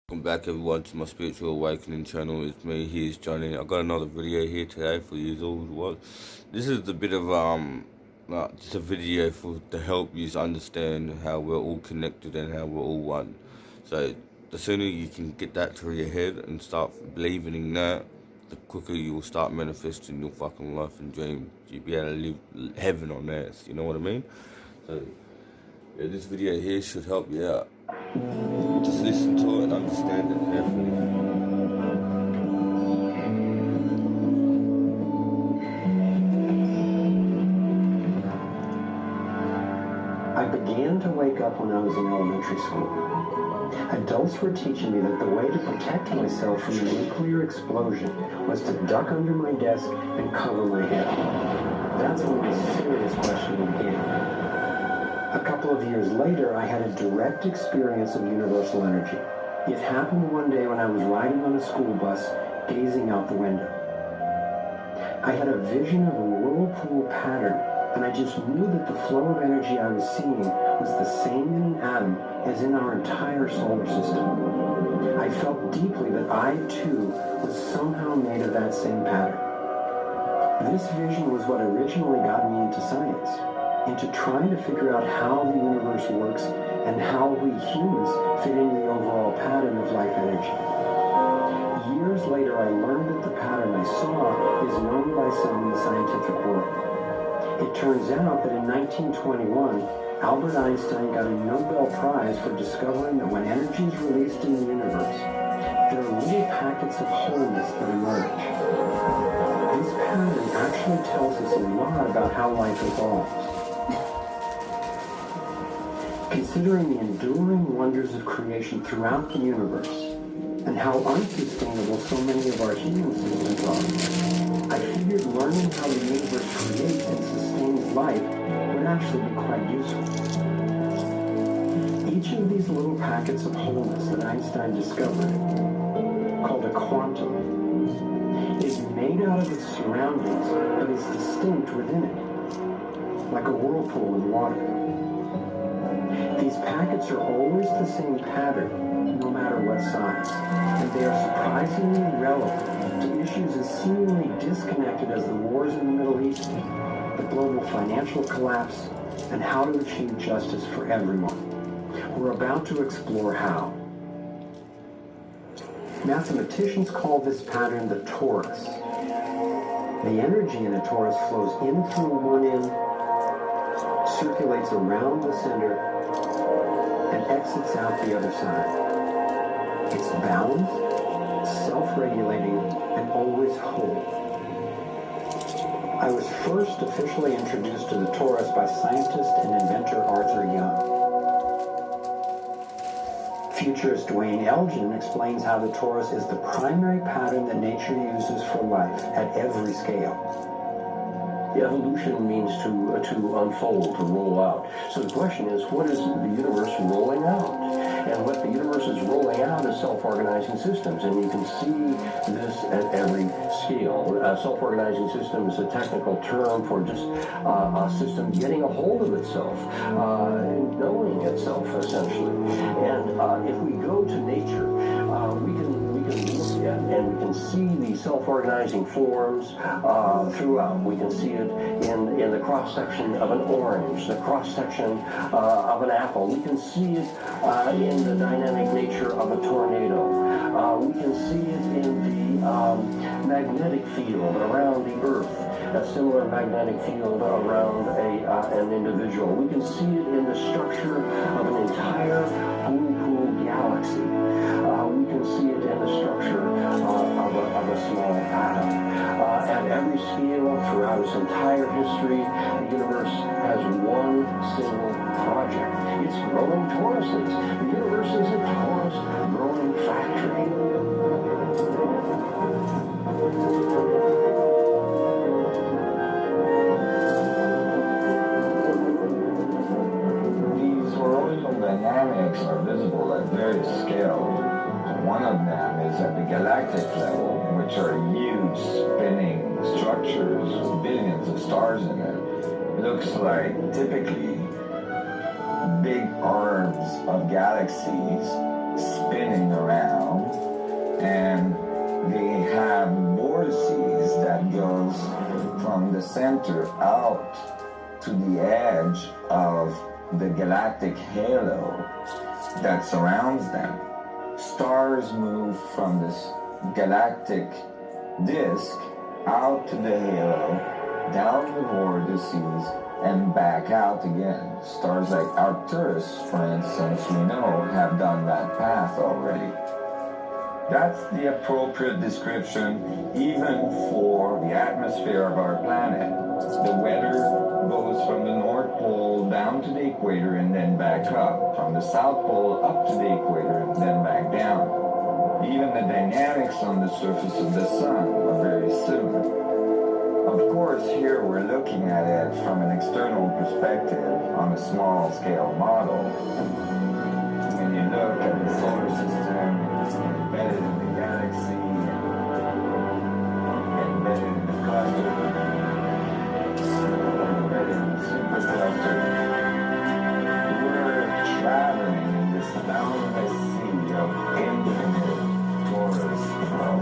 Welcome back everyone to my spiritual awakening channel. It's me, here's Johnny. I got another video here today for you all. What this is a bit of just a video to help you understand how we're all connected and how we're all one. So the sooner you can get that through your head and start believing in that, the quicker you will start manifesting your fucking life and dream. You'll be able to live heaven on earth, you know what I mean? So yeah, this video here should help you out. Just listen to it and understand it carefully. I began to wake up when I was in elementary school. Adults were teaching me that the way to protect myself from a nuclear explosion was to duck under my desk and cover my head. That's when the serious questioning began. A couple of years later, I had a direct experience of universal energy. It happened one day when I was riding on a school bus, gazing out the window. I had a vision of a whirlpool pattern, and I just knew that the flow of energy I was seeing was the same in an atom as in our entire solar system. I felt deeply that I, too, was somehow made of that same pattern. This vision was what originally got me into science, into trying to figure out how the universe works and how we humans fit into the overall pattern of life energy. Years later, I learned that the pattern I saw is known by some in the scientific world. It turns out that in 1921, Albert Einstein got a Nobel Prize for discovering that when energy is released in the universe, there are little packets of wholeness that emerge. This pattern actually tells us a lot about how life evolves. Considering the enduring wonders of creation throughout the universe, and how unsustainable so many of our human systems are, I figured learning how the universe creates and sustains life would actually be quite useful. Each of these little packets of wholeness that Einstein discovered, called a quantum, is made out of its surroundings, but is distinct within it, like a whirlpool in water. These packets are always the same pattern, no matter what size, and they are surprisingly relevant to issues as seemingly disconnected as the wars in the Middle East, the global financial collapse, and how to achieve justice for everyone. We're about to explore how. Mathematicians call this pattern the torus. The energy in a torus flows in through one end, circulates around the center, and exits out the other side. It's balanced, self-regulating, and always whole. I was first officially introduced to the torus by scientist and inventor Arthur Young. Futurist Dwayne Elgin explains how the torus is the primary pattern that nature uses for life at every scale. Evolution means to unfold, to roll out. So the question is, what is the universe rolling out? And what the universe is rolling out is self-organizing systems, and you can see this at every scale. Self-organizing system is a technical term for just a system getting a hold of itself, knowing itself, essentially. And if we go to nature, we can look at and we can see these self-organizing forms throughout. We can see it in the cross-section of an orange, the cross-section of an apple. We can see it in the dynamic nature of a tornado. We can see it in the magnetic field around the Earth, a similar magnetic field around an individual. We can see it in the structure of an entire whirlpool galaxy. We can see it in the structure of a small atom. At every scale, throughout its entire history, the universe has one single project. It's growing toruses. The universe is a torus growing factory. These orbital dynamics are visible at various scales. One of them is at the galactic level, which are huge spinning structures with billions of stars in it. It looks like typically big arms of galaxies spinning around center out to the edge of the galactic halo that surrounds them. Stars move from this galactic disk out to the halo, down the vortices, and back out again. Stars like Arcturus, for instance, we know have done that path already. That's the appropriate description even for the atmosphere of our planet. The weather goes from the North Pole down to the equator and then back up. From the South Pole up to the equator and then back down. Even the dynamics on the surface of the sun are very similar. Of course, here we're looking at it from an external perspective on a small scale model. When you look at the solar system, embedded in the galaxy, embedded in the cluster, embedded in the supercluster, we're traveling in this boundless sea of infinite torus flow.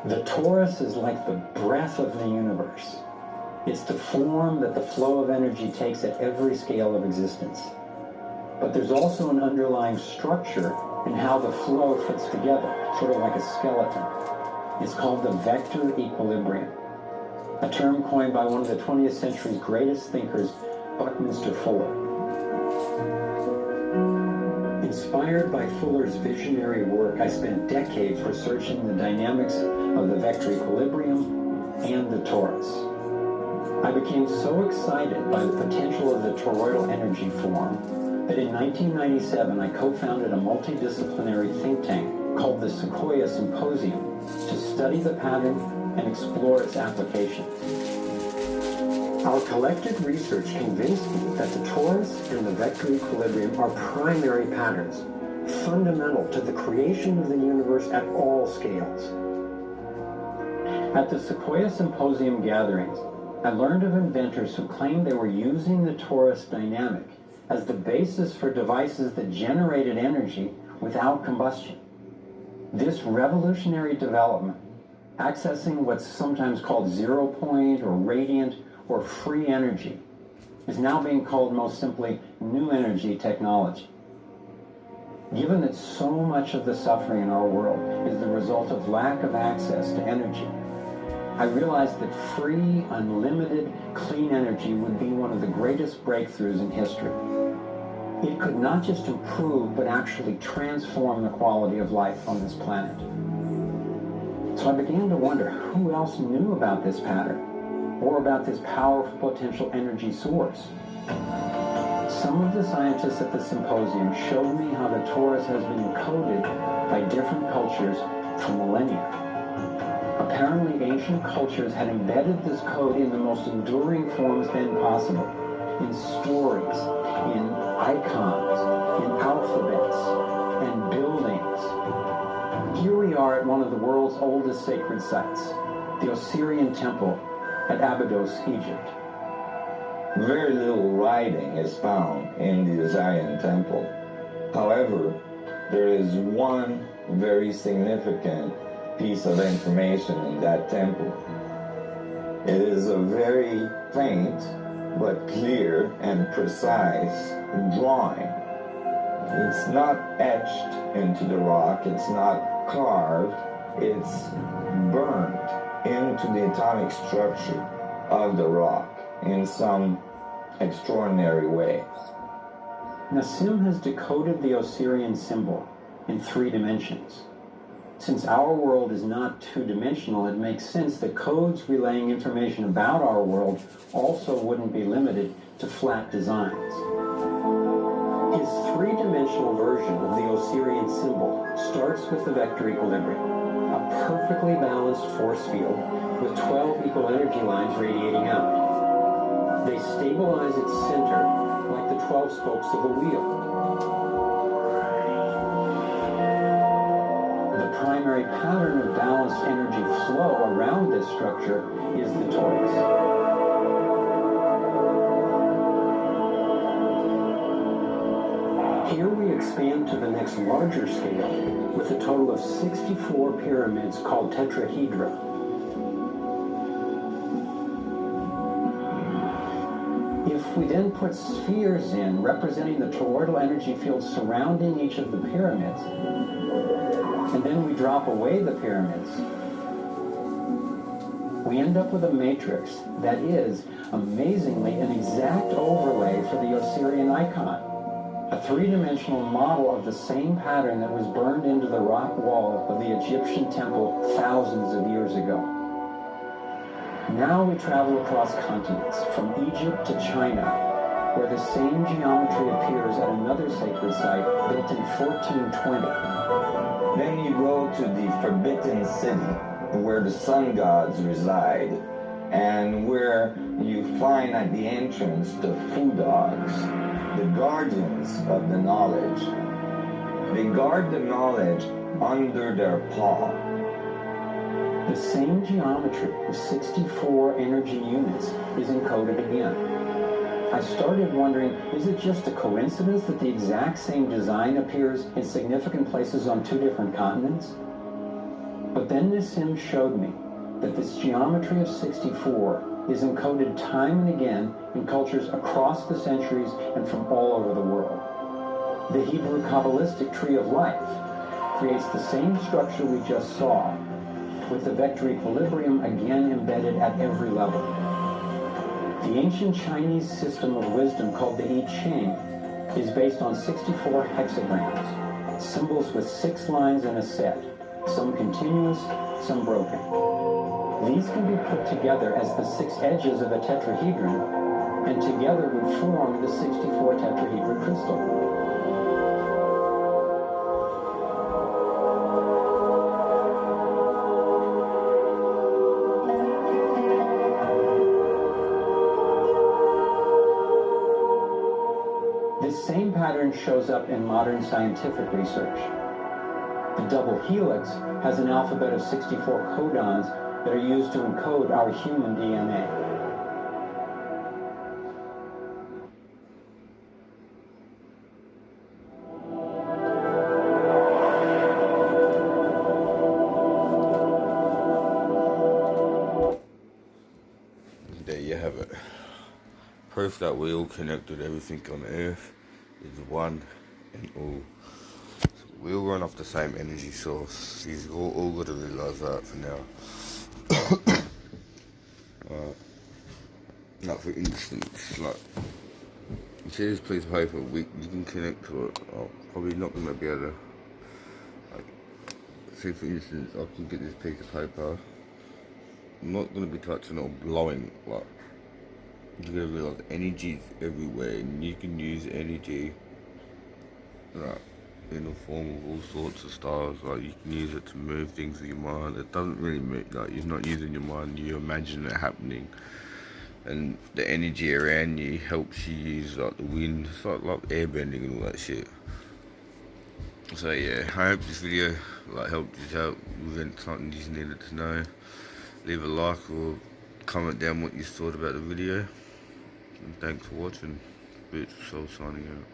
The torus is like the breath of the universe. It's the form that the flow of energy takes at every scale of existence. But there's also an underlying structure in how the flow fits together, sort of like a skeleton. It's called the vector equilibrium, a term coined by one of the 20th century's greatest thinkers, Buckminster Fuller. Inspired by Fuller's visionary work, I spent decades researching the dynamics of the vector equilibrium and the torus. I became so excited by the potential of the toroidal energy form that in 1997 I co-founded a multidisciplinary think tank called the Sequoia Symposium to study the pattern and explore its application. Our collective research convinced me that the torus and the vector equilibrium are primary patterns, fundamental to the creation of the universe at all scales. At the Sequoia Symposium gatherings, I learned of inventors who claimed they were using the torus dynamic as the basis for devices that generated energy without combustion. This revolutionary development, accessing what's sometimes called zero point or radiant or free energy, is now being called most simply new energy technology. Given that so much of the suffering in our world is the result of lack of access to energy, I realized that free, unlimited, clean energy would be one of the greatest breakthroughs in history. It could not just improve, but actually transform the quality of life on this planet. So I began to wonder who else knew about this pattern, or about this powerful potential energy source. Some of the scientists at the symposium showed me how the torus has been encoded by different cultures for millennia. Apparently, ancient cultures had embedded this code in the most enduring forms then possible, in stories, in icons, in alphabets, and buildings. Here we are at one of the world's oldest sacred sites, the Osirian Temple at Abydos, Egypt. Very little writing is found in the Osirian Temple. However, there is one very significant piece of information in that temple. It is a very faint but clear and precise drawing. It's not etched into the rock, it's not carved, it's burned into the atomic structure of the rock in some extraordinary way. Nassim has decoded the Osirian symbol in 3 dimensions. Since our world is not two-dimensional, it makes sense that codes relaying information about our world also wouldn't be limited to flat designs. His 3-dimensional version of the Osirian symbol starts with the vector equilibrium, a perfectly balanced force field with 12 equal energy lines radiating out. They stabilize its center like the 12 spokes of a wheel. The primary pattern of balanced energy flow around this structure is the torus. Here we expand to the next larger scale with a total of 64 pyramids called tetrahedra. If we then put spheres in representing the toroidal energy field surrounding each of the pyramids, and then we drop away the pyramids, we end up with a matrix that is, amazingly, an exact overlay for the Osirian icon, a three-dimensional model of the same pattern that was burned into the rock wall of the Egyptian temple thousands of years ago. Now we travel across continents, from Egypt to China, where the same geometry appears at another sacred site built in 1420. Then you go to the Forbidden City, where the sun gods reside, and where you find at the entrance the Fu dogs, the guardians of the knowledge. They guard the knowledge under their paw. The same geometry of 64 energy units is encoded again. I started wondering, is it just a coincidence that the exact same design appears in significant places on two different continents? But then Nissim showed me that this geometry of 64 is encoded time and again in cultures across the centuries and from all over the world. The Hebrew Kabbalistic tree of life creates the same structure we just saw, with the vector equilibrium again embedded at every level. The ancient Chinese system of wisdom called the I Ching is based on 64 hexagrams, symbols with 6 lines in a set, some continuous, some broken. These can be put together as the 6 edges of a tetrahedron, and together would form the 64 tetrahedral crystal. This same pattern shows up in modern scientific research. The double helix has an alphabet of 64 codons that are used to encode our human DNA. There you have it. Proof that we all connected, everything on Earth is one and all. So we all run off the same energy source. You've all got to realise that for now. Like for instance, like you see this piece of paper, you can connect to it. I'm probably not going to be able to, like, say for instance, I can get this piece of paper. I'm not going to be touching it or blowing, like, you're going to realise energy's everywhere, and you can use energy, like, in the form of all sorts of styles. Like, you can use it to move things with your mind. It doesn't really move, like, you're not using your mind, you imagine it happening. And the energy around you helps you use, like, the wind. It's like airbending and all that shit. So yeah, I hope this video, like, helped you out with something you needed to know. Leave a like or comment down what you thought about the video. And thanks for watching. Spiritual Soul signing out.